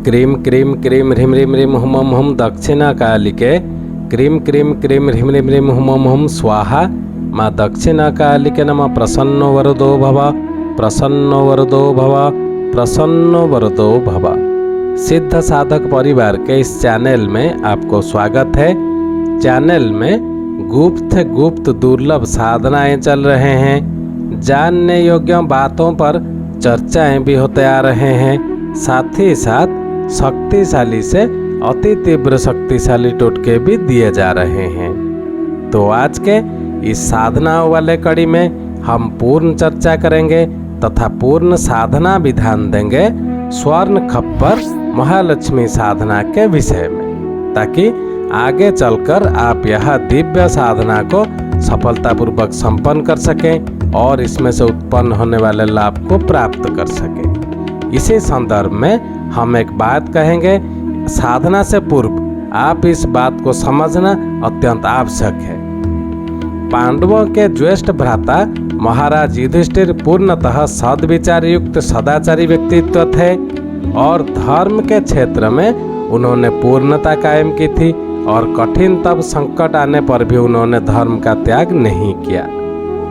Cream cream cream ह्रीम ह्रीम ह्रीम हुम हुम हुम दक्षिणाकालिके क्रीम क्रीम क्रीम ह्रीम ह्रीम ह्रीम हुम हुम हुम स्वाहा। माँ दक्षिणाकालिके नमः। प्रसन्नो वरदो भव, प्रसन्नो वरदो भव, प्रसन्नो वरदो भव। सिद्ध साधक परिवार के इस चैनल में आपको स्वागत है। चैनल में गुप्त दुर्लभ साधनाएं चल रहे हैं। जानने योग्य बातों पर चर्चाएं भी होते आ रहे हैं। साथ ही साथ शक्तिशाली से अति तीव्र शक्तिशाली टोटके भी दिए जा रहे हैं। तो आज के इस साधनाओं वाले कड़ी में हम पूर्ण चर्चा करेंगे तथा पूर्ण साधना विधान देंगे स्वर्ण खप्पर महालक्ष्मी साधना के विषय में, ताकि आगे चलकर आप यह दिव्य साधना को सफलतापूर्वक संपन्न कर सकें और इसमें से उत्पन्न होने वाले लाभ को प्राप्त कर सकें। इसी संदर्भ में हम एक बात कहेंगे। साधना से पूर्व आप इस बात को समझना अत्यंत आवश्यक है। पांडवों के ज्येष्ठ भ्राता महाराज युधिष्ठिर पूर्णतः सद्विचार युक्त सदाचारी व्यक्तित्व थे और धर्म के क्षेत्र में उन्होंने पूर्णता कायम की थी और कठिन तब संकट आने पर भी उन्होंने धर्म का त्याग नहीं किया।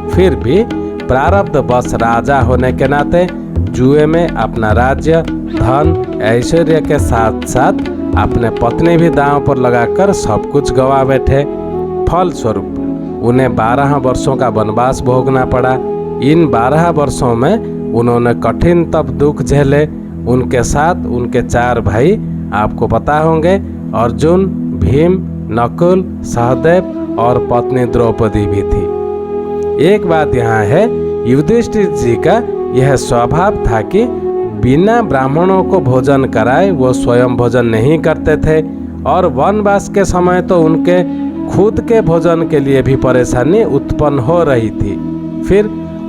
फिर भी प्रारब्ध बस राजा होने के नाते जुए में अपना राज्य, धन, ऐश्वर्य के साथ साथ अपने पत्नी भी दांव पर लगाकर सब कुछ गंवा बैठे। फलस्वरूप उन्हें 12 वर्षों का वनवास भोगना पड़ा। इन 12 वर्षों में उन्होंने कठिन तप दुख झेले। उनके साथ उनके 4 भाई आपको पता होंगे, अर्जुन, भीम, नकुल, सहदेव और पत्नी द्रौपदी भी थी। एक बात यहाँ है, युधिष्ठिर जी का यह स्वभाव था कि बिना ब्राह्मणों को भोजन कराए वो स्वयं भोजन नहीं करते थे और वनवास के समय तो उनके खुद के भोजन के लिए भी परेशानी उत्पन्न हो रही थी। फिर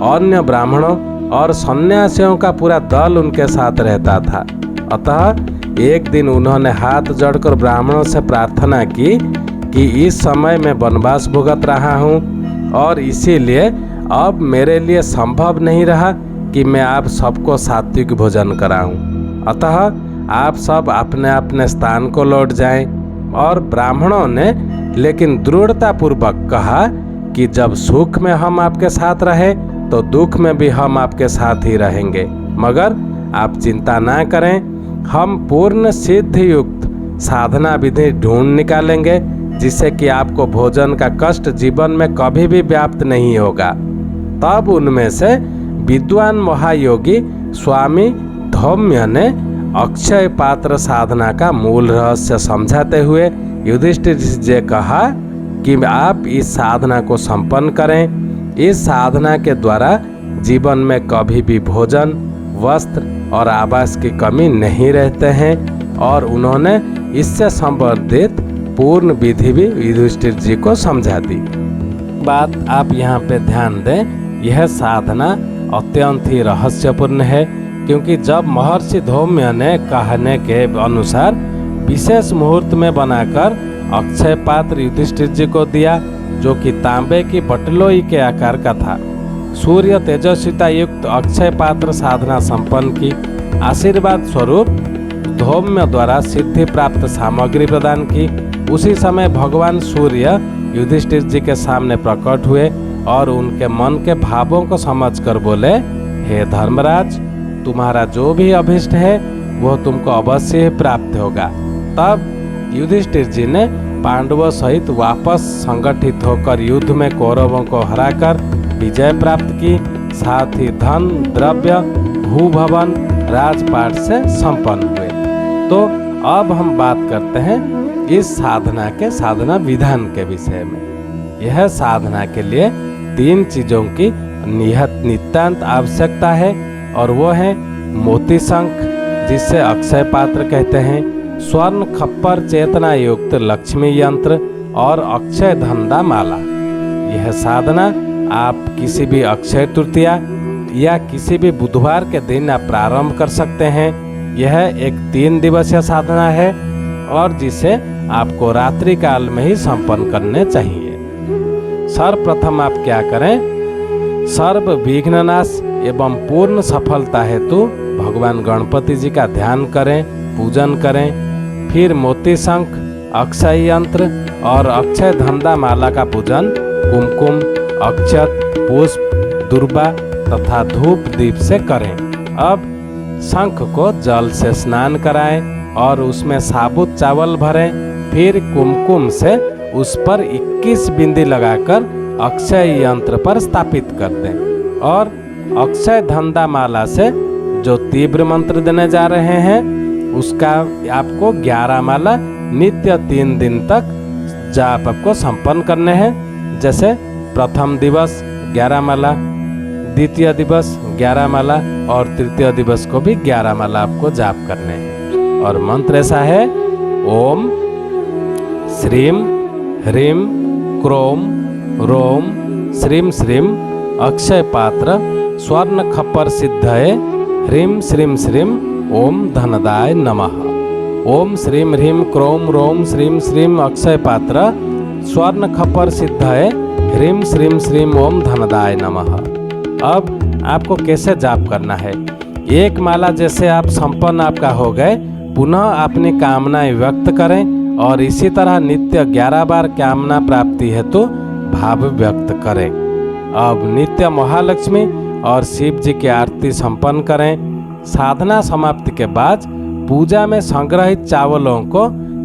अन्य ब्राह्मणों और सन्यासियों का पूरा दल उनके साथ रहता था। अतः एक दिन उन्होंने हाथ जोड़कर ब्राह्मणों से प्रार्थना की कि इस समय मैं वनवास भुगत रहा हूँ और इसीलिए अब मेरे लिए संभव नहीं रहा कि मैं आप सबको सात्विक भोजन कराऊं। अतः आप सब अपने अपने स्थान को लौट जाएं। और ब्राह्मणों ने लेकिन दृढ़तापूर्वक कहा कि जब सुख में हम आपके साथ रहे तो दुख में भी हम आपके साथ ही रहेंगे, मगर आप चिंता ना करें, हम पूर्ण सिद्ध युक्त साधना विधि ढूंढ निकालेंगे जिससे कि आपको भोजन का कष्ट जीवन में कभी भी व्याप्त नहीं होगा। तब उनमें से विद्वान महायोगी स्वामी धौम्य ने अक्षय पात्र साधना का मूल रहस्य समझाते हुए युधिष्ठिर जी से कहा कि आप इस साधना को संपन्न करें। इस साधना के द्वारा जीवन में कभी भी भोजन, वस्त्र और आवास की कमी नहीं रहते हैं और उन्होंने इससे संबंधित पूर्ण विधि भी युधिष्ठिर जी को समझा दी। बात आप यहाँ पे ध्यान दें, यह साधना अत्यंत ही रहस्यपूर्ण है, क्योंकि जब महर्षि धौम्य ने कहने के अनुसार विशेष मुहूर्त में बनाकर अक्षय पात्र युधिष्ठिर जी को दिया, जो कि तांबे की बटलोई के आकार का था, सूर्य तेजस्विता युक्त अक्षय पात्र साधना संपन्न की। आशीर्वाद स्वरूप धौम्य द्वारा सिद्धि प्राप्त सामग्री प्रदान की। उसी समय भगवान सूर्य युधिष्ठिर जी के सामने प्रकट हुए और उनके मन के भावों को समझकर बोले, हे धर्मराज, तुम्हारा जो भी अभिष्ट है वह तुमको अवश्य ही प्राप्त होगा। तब युधिष्ठिर जी ने पांडवों सहित वापस संगठित होकर युद्ध में कौरवों को हराकर विजय प्राप्त की। साथ ही धन, द्रव्य, भूभवन, राजपाट से संपन्न हुए। तो अब हम बात करते हैं इस साधना के साधना विधान के विषय में। यह साधना के लिए 3 चीजों की नितांत आवश्यकता है और वो है मोती शंख, जिसे अक्षय पात्र कहते हैं, स्वर्ण खप्पर चेतना युक्त लक्ष्मी यंत्र और अक्षय धनदा माला। यह साधना आप किसी भी अक्षय तृतीया या किसी भी बुधवार के दिन आप प्रारंभ कर सकते हैं। यह एक 3 दिवसीय साधना है और जिसे आपको रात्रि काल में ही संपन्न करने चाहिए। सर्वप्रथम आप क्या करें, सर्व विघ्ननाश एवं पूर्ण सफलता हेतु भगवान गणपति जी का ध्यान करें पूजन करें। फिर मोती शंख, अक्षय यंत्र और अक्षय धंधा माला का पूजन कुमकुम, अक्षत, पुष्प, दुर्वा तथा धूप दीप से करें। अब शंख को जल से स्नान कराएं और उसमें साबुत चावल भरें। फिर कुमकुम से उस पर 21 बिंदी लगाकर अक्षय यंत्र पर स्थापित कर दें और अक्षय धंधा माला से जो तीव्र मंत्र देने जा रहे हैं उसका आपको 11 माला नित्य 3 दिन तक जाप आपको संपन्न करने हैं। जैसे प्रथम दिवस 11 माला, द्वितीय दिवस 11 माला और तृतीय दिवस को भी 11 माला आपको जाप करने हैं। और मंत्र ऐसा है, ओम श्रीम ह्रीम क्रोम रोम श्रीम श्रीम अक्षय पात्र स्वर्ण खप्पर सिद्धये ह्रीम श्रीम श्रीम ओम धनदाय नमः। ओम श्रीम ह्रीम क्रोम रोम श्रीम श्रीम अक्षय पात्र स्वर्ण खप्पर सिद्धये ह्रीम श्रीम श्रीम ओम धनदाय नमः। अब आपको कैसे जाप करना है? एक माला जैसे आप संपन्न आपका हो गए, पुनः अपनी कामनाएं व्यक्त करें और इसी तरह नित्य 11 बार कामना प्राप्ति हेतु भाव व्यक्त करें। अब नित्य महालक्ष्मी और शिव जी की आरती संपन्न करें। साधना समाप्ति के बाद पूजा में संग्रहित चावलों को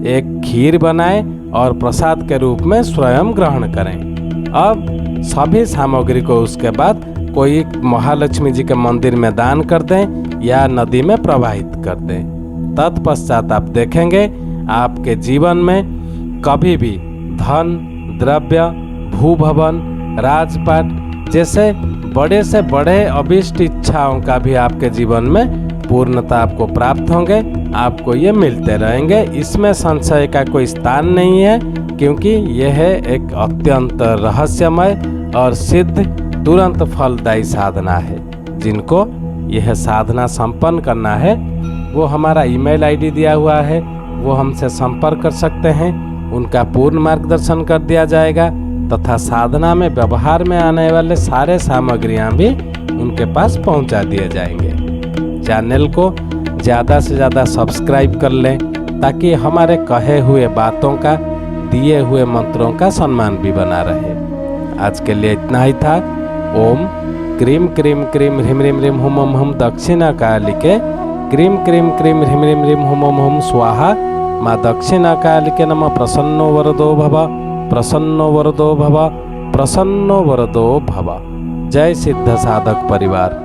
एक खीर बनाएं और प्रसाद के रूप में स्वयं ग्रहण करें। अब सभी सामग्री को उसके बाद कोई महालक्ष्मी जी के मंदिर में दान कर दें या नदी में प्रवाहित कर दें। तत्पश्चात आप देखेंगे आपके जीवन में कभी भी धन, द्रव्य, भूभवन, राजपाट जैसे बड़े से बड़े अभिष्ट इच्छाओं का भी आपके जीवन में पूर्णता आपको प्राप्त होंगे। आपको ये मिलते रहेंगे, इसमें संशय का कोई स्थान नहीं है, क्योंकि यह है एक अत्यंत रहस्यमय और सिद्ध तुरंत फलदायी साधना है। जिनको यह साधना संपन्न करना है वो हमारा ईमेल आईडी दिया हुआ है, वो हमसे संपर्क कर सकते हैं। उनका पूर्ण मार्गदर्शन कर दिया जाएगा तथा साधना में व्यवहार में आने वाले सारे सामग्रियां भी उनके पास पहुंचा दिए जाएंगे। चैनल को ज़्यादा से ज़्यादा सब्सक्राइब कर लें ताकि हमारे कहे हुए बातों का, दिए हुए मंत्रों का सम्मान भी बना रहे। आज के लिए इतना ही था। ओम क्रीम क्रीम क्रीम ह्रीम ह्रीम ह्रीम हुम हुम हुम दक्षिणा कालिके क्रीम क्रीम क्रीम ह्रीम ह्रीम ह्रीम हुम हुम हुम स्वाहा माँ दक्षिणा कालिके नमः। प्रसन्नो वरदो भव, प्रसन्नो वरदो भव, प्रसन्नो वरदो भव। जय सिद्ध साधक परिवार।